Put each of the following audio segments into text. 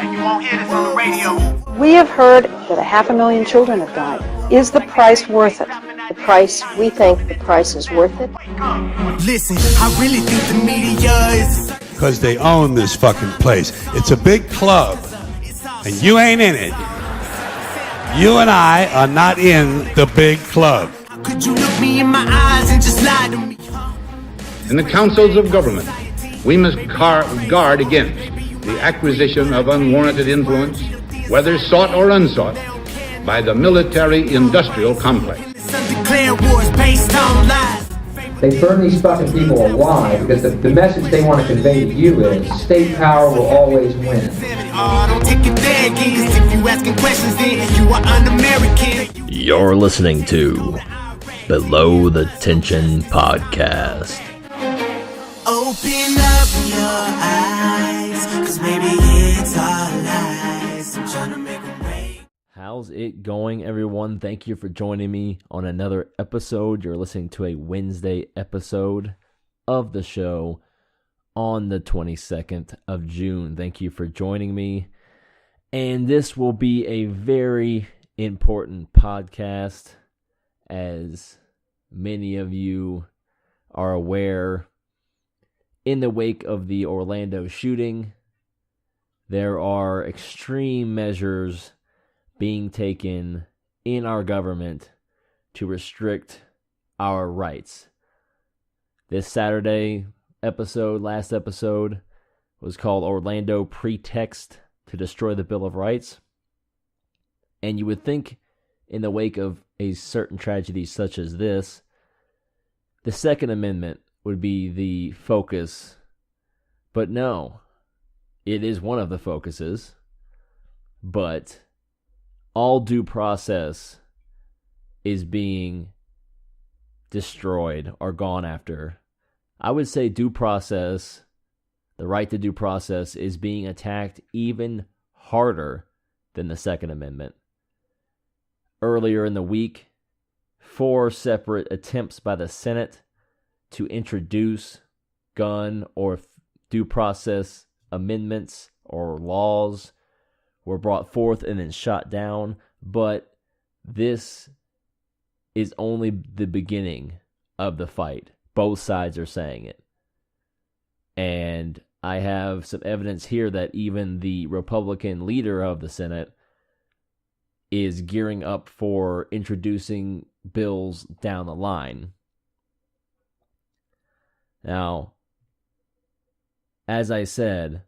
and you won't hear this on the radio. We have heard that 500,000 children have died. Is the price worth it? The price, we think the price is worth it. Listen, I really think the media is... Because they own this fucking place. It's a big club, and you ain't in it. You and I are not in the big club. Could you look me in my eyes and just lie to me? In the councils of government, we must guard against the acquisition of unwarranted influence, whether sought or unsought, by the military-industrial complex. They burn these fucking people alive because the message they want to convey to you is state power will always win. You're listening to Below the Tension Podcast. Open up your eyes, 'cause maybe it's our lies. I'm trying to make them break. How's it going, everyone? Thank you for joining me on another episode. You're listening to a Wednesday episode of the show on the 22nd of June. Thank you for joining me. And this will be a very important podcast, as many of you are aware. In the wake of the Orlando shooting, there are extreme measures being taken in our government to restrict our rights. This Saturday last episode, was called Orlando Pretext to Destroy the Bill of Rights. And you would think, in the wake of a certain tragedy such as this, the Second Amendment would be the focus. But no, it is one of the focuses. But all due process is being destroyed or gone after. I would say due process, the right to due process, is being attacked even harder than the Second Amendment. Earlier in the week, 4 separate attempts by the Senate to introduce gun or due process amendments or laws were brought forth and then shot down. But this is only the beginning of the fight. Both sides are saying it. And I have some evidence here that even the Republican leader of the Senate is gearing up for introducing bills down the line. Now, as I said,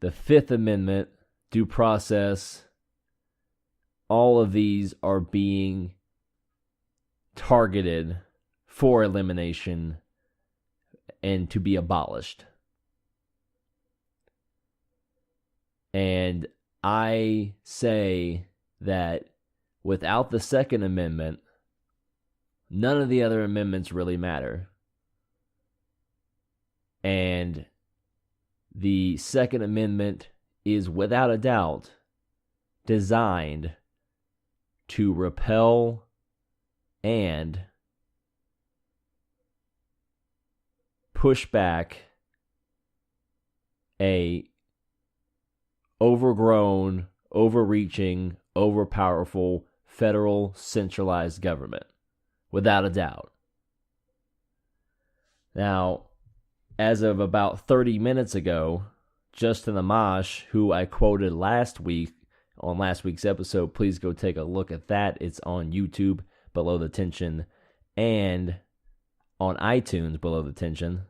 the Fifth Amendment, due process, all of these are being targeted for elimination and to be abolished. And I say that without the Second Amendment, none of the other amendments really matter. And the Second Amendment is without a doubt designed to repel and push back a overgrown, overreaching, overpowerful federal centralized government, without a doubt. Now, as of about 30 minutes ago, Justin Amash, who I quoted last week on last week's episode, please go take a look at that. It's on YouTube, Below the Tension, and on iTunes, Below the Tension.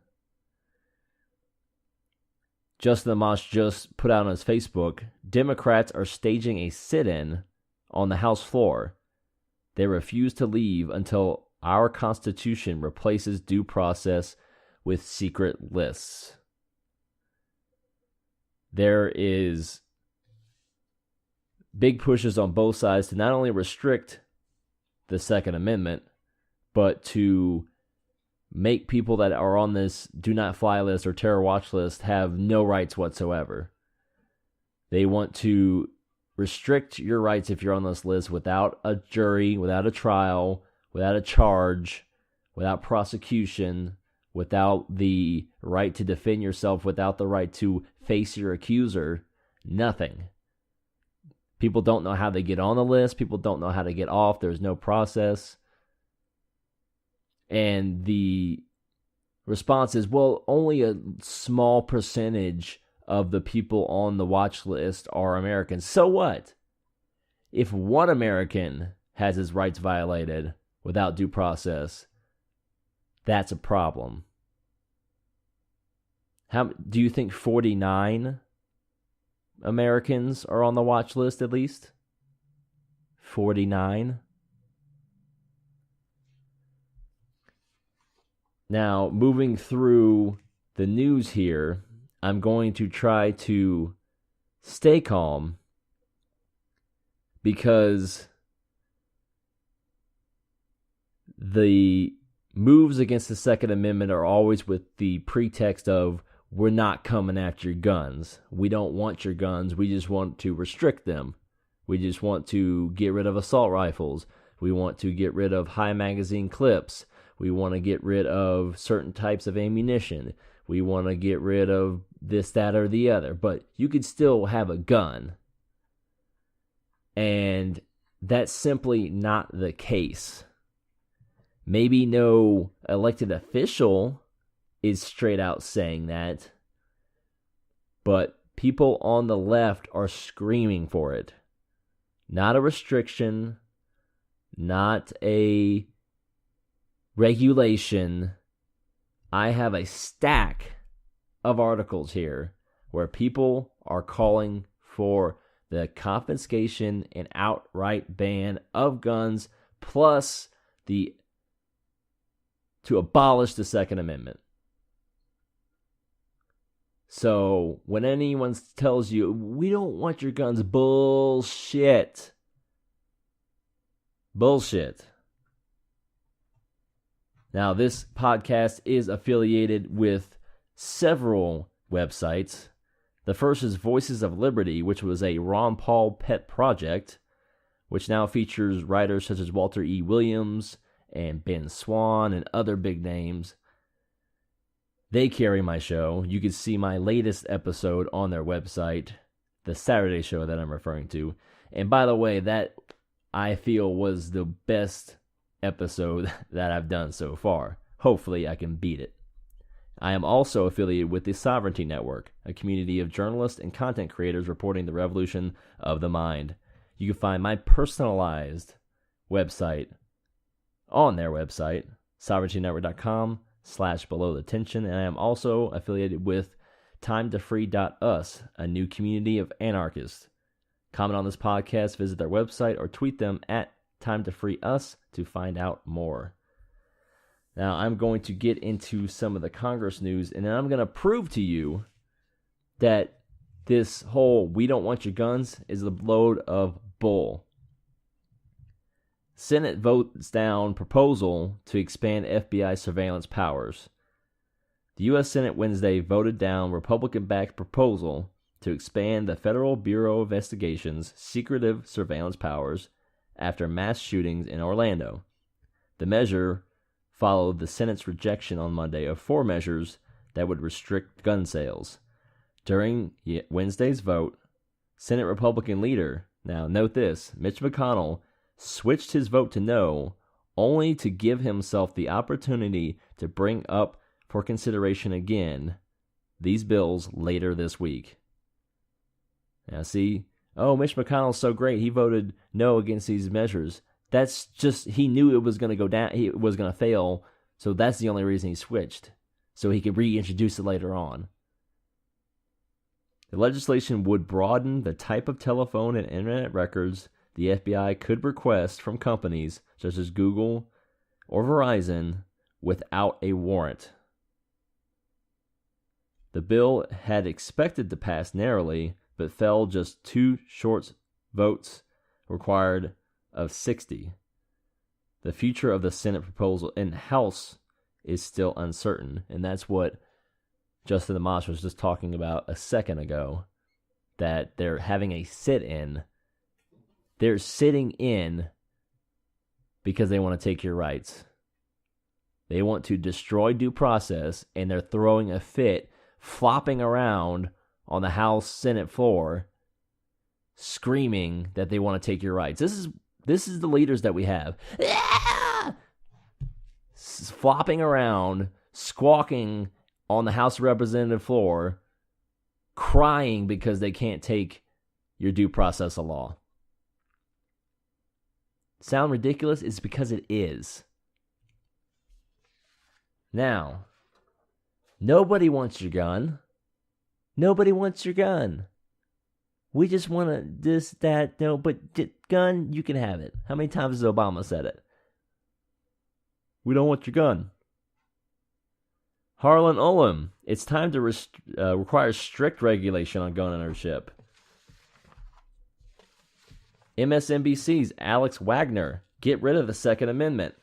Justin Amash just put out on his Facebook, Democrats are staging a sit-in on the House floor. They refuse to leave until our Constitution replaces due process with secret lists. There is big pushes on both sides to not only restrict the Second Amendment, but to make people that are on this do not fly list or terror watch list have no rights whatsoever. They want to restrict your rights if you're on this list without a jury, without a trial, without a charge, without prosecution, without the right to defend yourself, without the right to face your accuser. Nothing. People don't know how they get on the list. People don't know how to get off. There's no process. And the response is, well, only a small percentage of the people on the watch list are Americans. So what? If one American has his rights violated without due process, that's a problem. How do you think 49 Americans are on the watch list at least? 49? Now, moving through the news here, I'm going to try to stay calm because the moves against the Second Amendment are always with the pretext of, we're not coming after your guns. We don't want your guns. We just want to restrict them. We just want to get rid of assault rifles. We want to get rid of high magazine clips. We want to get rid of certain types of ammunition. We want to get rid of this, that, or the other. But you could still have a gun. And that's simply not the case. Maybe no elected official is straight out saying that, but people on the left are screaming for it. Not a restriction, not a regulation. I have a stack of articles here where people are calling for the confiscation and outright ban of guns, plus to abolish the Second Amendment. So when anyone tells you, we don't want your guns, bullshit. Bullshit. Now, this podcast is affiliated with several websites. The first is Voices of Liberty, which was a Ron Paul pet project, which now features writers such as Walter E. Williams and Ben Swan and other big names. They carry my show. You can see my latest episode on their website, the Saturday show that I'm referring to. And by the way, that I feel was the best episode that I've done so far. Hopefully I can beat it. I am also affiliated with the Sovereignty Network, a community of journalists and content creators reporting the revolution of the mind. You can find my personalized website on their website, sovereigntynetwork.com/below the tension, and I am also affiliated with timetofree.us, a new community of anarchists. Comment on this podcast, visit their website, or tweet them at timetofreeus to find out more. Now, I'm going to get into some of the Congress news, and then I'm going to prove to you that this whole "we don't want your guns" is a load of bull. Senate votes down proposal to expand FBI surveillance powers. The U.S. Senate Wednesday voted down Republican-backed proposal to expand the Federal Bureau of Investigation's secretive surveillance powers after mass shootings in Orlando. The measure followed the Senate's rejection on Monday of 4 measures that would restrict gun sales. During Wednesday's vote, Senate Republican leader, now note this, Mitch McConnell, switched his vote to no, only to give himself the opportunity to bring up for consideration again these bills later this week. Now see, Mitch McConnell's so great, he voted no against these measures. That's just, he knew it was going to go down, it was going to fail, so that's the only reason he switched, so he could reintroduce it later on. The legislation would broaden the type of telephone and internet records the FBI could request from companies such as Google or Verizon without a warrant. The bill had expected to pass narrowly, but fell just 2 short votes required of 60. The future of the Senate proposal in the House is still uncertain, and that's what Justin Amash was just talking about a second ago, that they're having a sit-in. They're sitting in because they want to take your rights. They want to destroy due process, and they're throwing a fit, flopping around on the House Senate floor screaming that they want to take your rights. This is the leaders that we have. Flopping around, squawking on the House of Representative floor, crying because they can't take your due process of law. Sound ridiculous? It's because it is. Now, nobody wants your gun. Nobody wants your gun. We just want to this, that, no, but gun, you can have it. How many times has Obama said it? We don't want your gun. Harlan Ullum, it's time to require strict regulation on gun ownership. MSNBC's Alex Wagner, get rid of the Second Amendment.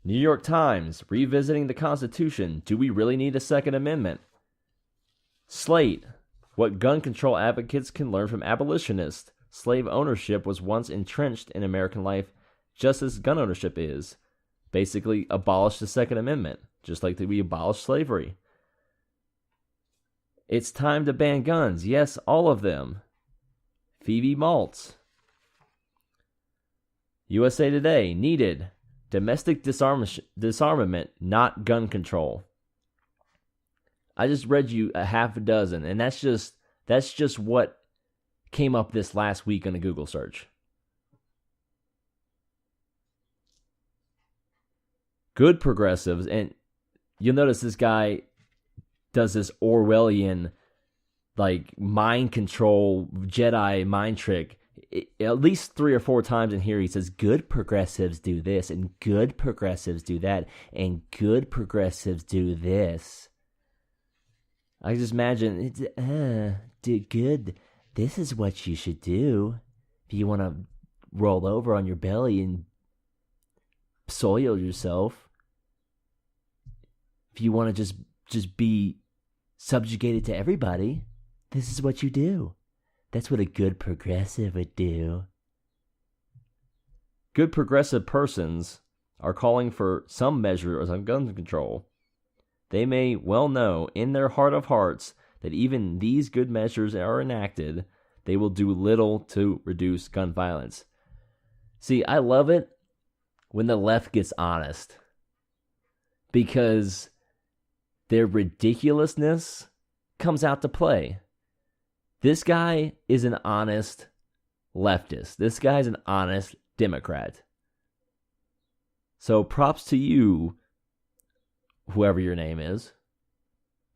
New York Times, revisiting the Constitution, do we really need a Second Amendment? Slate, what gun control advocates can learn from abolitionists. Slave ownership was once entrenched in American life, just as gun ownership is. Basically, abolish the Second Amendment, just like we abolished slavery. It's time to ban guns. Yes, all of them. Phoebe Maltz. USA Today, needed. Domestic disarmament, not gun control. I just read you a half a dozen, and that's just what came up this last week on a Google search. Good progressives, and you'll notice this guy does this Orwellian, like, mind control, Jedi mind trick. At least 3 or 4 times in here he says, good progressives do this, and good progressives do that, and good progressives do this. I just imagine, good, this is what you should do if you want to roll over on your belly and soil yourself. If you want to just be subjugated to everybody, this is what you do. That's what a good progressive would do. Good progressive persons are calling for some measure of gun control. They may well know in their heart of hearts that even these good measures are enacted, they will do little to reduce gun violence. See, I love it when the left gets honest, because their ridiculousness comes out to play. This guy is an honest leftist. This guy's an honest Democrat. So props to you, whoever your name is,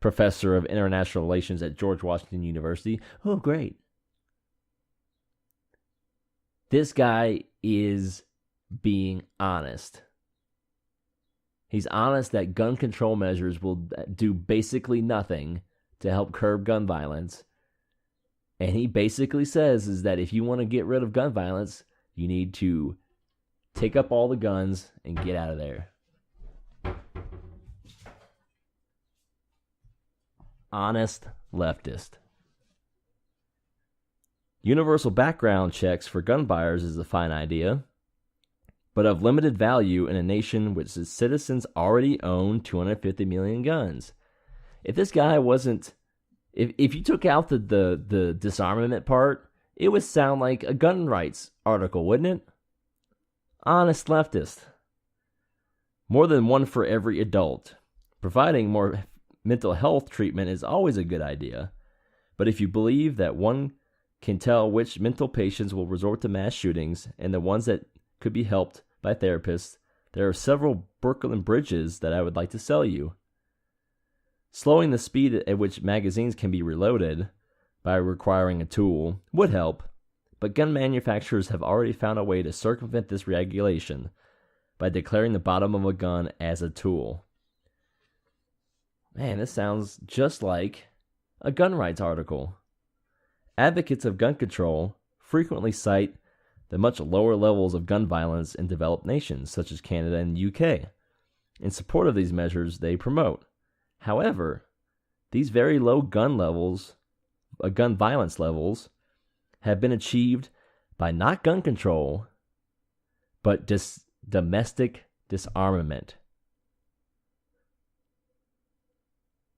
professor of international relations at George Washington University. Oh, great. This guy is being honest. He's honest that gun control measures will do basically nothing to help curb gun violence. And he basically says is that if you want to get rid of gun violence, you need to take up all the guns and get out of there. Honest leftist. Universal background checks for gun buyers is a fine idea, but of limited value in a nation which its citizens already own 250 million guns. If this guy wasn't... If you took out the disarmament part, it would sound like a gun rights article, wouldn't it? Honest leftist. More than one for every adult. Providing more mental health treatment is always a good idea. But if you believe that one can tell which mental patients will resort to mass shootings and the ones that could be helped by therapists, there are several Brooklyn bridges that I would like to sell you. Slowing the speed at which magazines can be reloaded by requiring a tool would help, but gun manufacturers have already found a way to circumvent this regulation by declaring the bottom of a gun as a tool. Man, this sounds just like a gun rights article. Advocates of gun control frequently cite the much lower levels of gun violence in developed nations, such as Canada and the UK. In support of these measures they promote. However, these very low gun violence levels, have been achieved by not gun control, but domestic disarmament.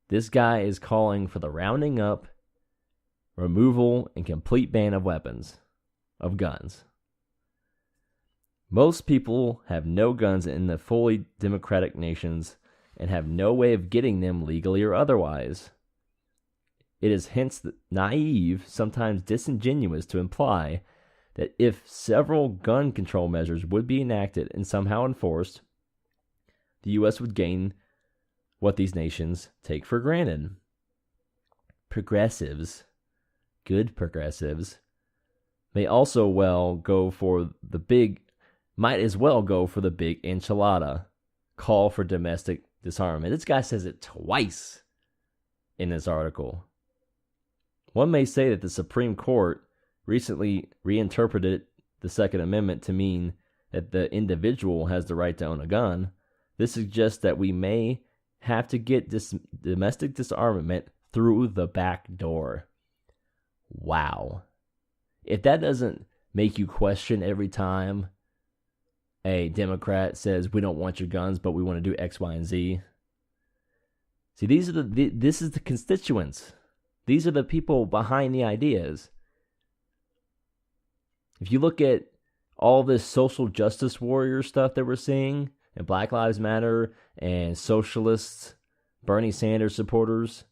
This guy is calling for the rounding up removal and complete ban of weapons, of guns. Most people have no guns in the fully democratic nations and have no way of getting them legally or otherwise. It is hence naive, sometimes disingenuous, to imply that if several gun control measures would be enacted and somehow enforced, the U.S. would gain what these nations take for granted. Progressives, good progressives, might as well go for the big enchilada, call for domestic disarmament. This guy says it twice in this article. One may say that the Supreme Court recently reinterpreted the Second Amendment to mean that the individual has the right to own a gun. This suggests that we may have to get this domestic disarmament through the back door. Wow. If that doesn't make you question every time a Democrat says we don't want your guns, but we want to do X, Y, and Z. See, this is the constituents. These are the people behind the ideas. If you look at all this social justice warrior stuff that we're seeing, and Black Lives Matter, and socialists, Bernie Sanders supporters,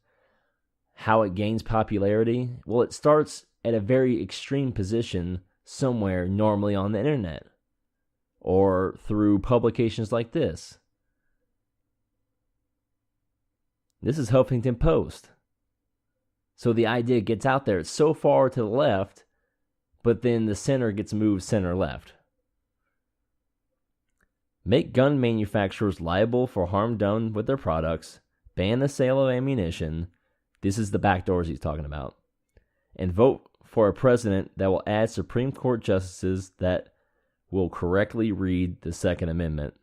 how it gains popularity, well, it starts at a very extreme position somewhere, normally on the internet, or through publications like this. This is Huffington Post. So the idea gets out there. It's so far to the left, but then the center gets moved center-left. Make gun manufacturers liable for harm done with their products. Ban the sale of ammunition. This is the backdoors he's talking about. And vote for a president that will add Supreme Court justices that will correctly read the Second Amendment.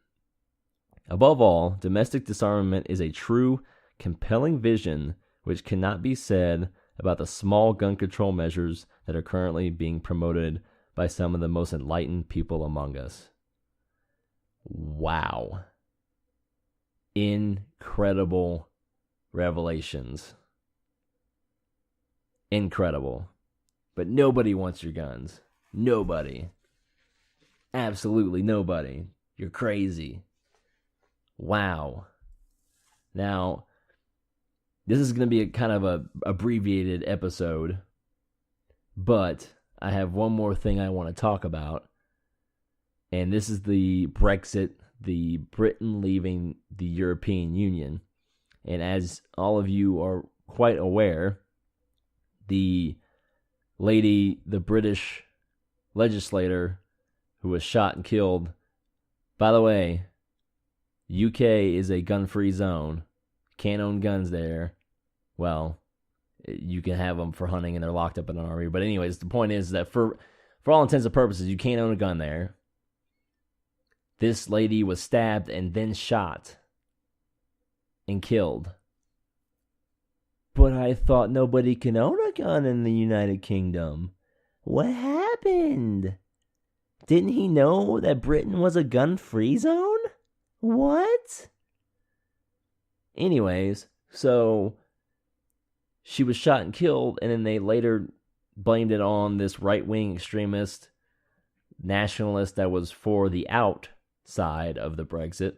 Above all, domestic disarmament is a true, compelling vision which cannot be said about the small gun control measures that are currently being promoted by some of the most enlightened people among us. Wow. Incredible revelations. Incredible. But nobody wants your guns. Nobody. Absolutely nobody. You're crazy. Wow. Now, this is going to be a kind of a abbreviated episode, but I have one more thing I want to talk about, and this is the Brexit, the Britain leaving the European Union. And as all of you are quite aware, the British legislator who was shot and killed, by the way, UK is a gun-free zone. Can't own guns there. Well, you can have them for hunting and they're locked up in an armory. But anyways, the point is that for all intents and purposes, you can't own a gun there. This lady was stabbed and then shot and killed. But I thought nobody can own a gun in the United Kingdom. What happened? Didn't he know that Britain was a gun-free zone? What? Anyways, so she was shot and killed, and then they later blamed it on this right-wing extremist nationalist that was for the out side of the Brexit.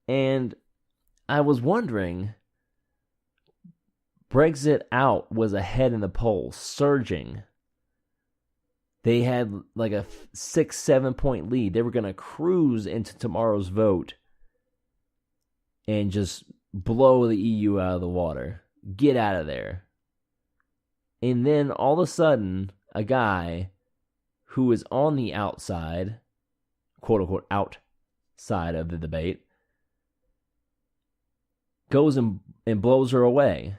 And I was wondering, Brexit out was ahead in the polls, surging. They had like a 6-7 point lead. They were going to cruise into tomorrow's vote and just blow the EU out of the water. Get out of there. And then all of a sudden, a guy who is on the outside, quote unquote, outside of the debate, goes and blows her away.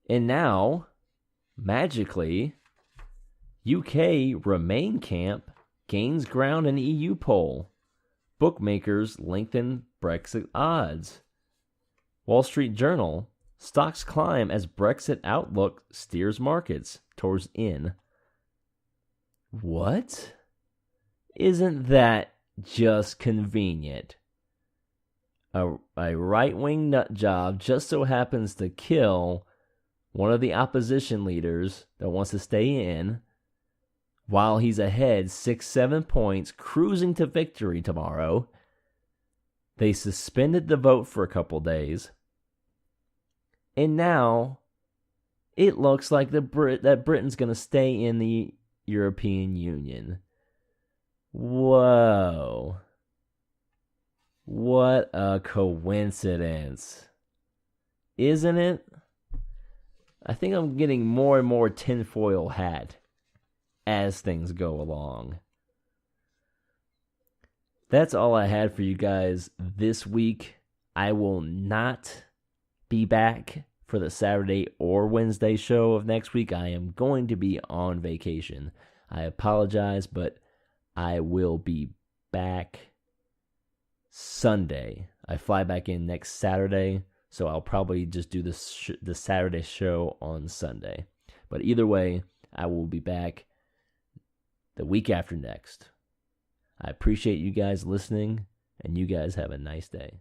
And now, magically, UK Remain camp gains ground in EU poll. Bookmakers lengthen Brexit odds. Wall Street Journal, stocks climb as Brexit outlook steers markets towards in. What? Isn't that just convenient? A right-wing nut job just so happens to kill one of the opposition leaders that wants to stay in, while he's ahead 6-7 points, cruising to victory tomorrow. They suspended the vote for a couple days. And now it looks like that Britain's going to stay in the European Union. Whoa. What a coincidence. Isn't it? I think I'm getting more and more tinfoil hat as things go along. That's all I had for you guys this week. I will not be back for the Saturday or Wednesday show of next week. I am going to be on vacation. I apologize, but I will be back Sunday. I fly back in next Saturday, so I'll probably just do the Saturday show on Sunday. But either way, I will be back the week after next. I appreciate you guys listening, and you guys have a nice day.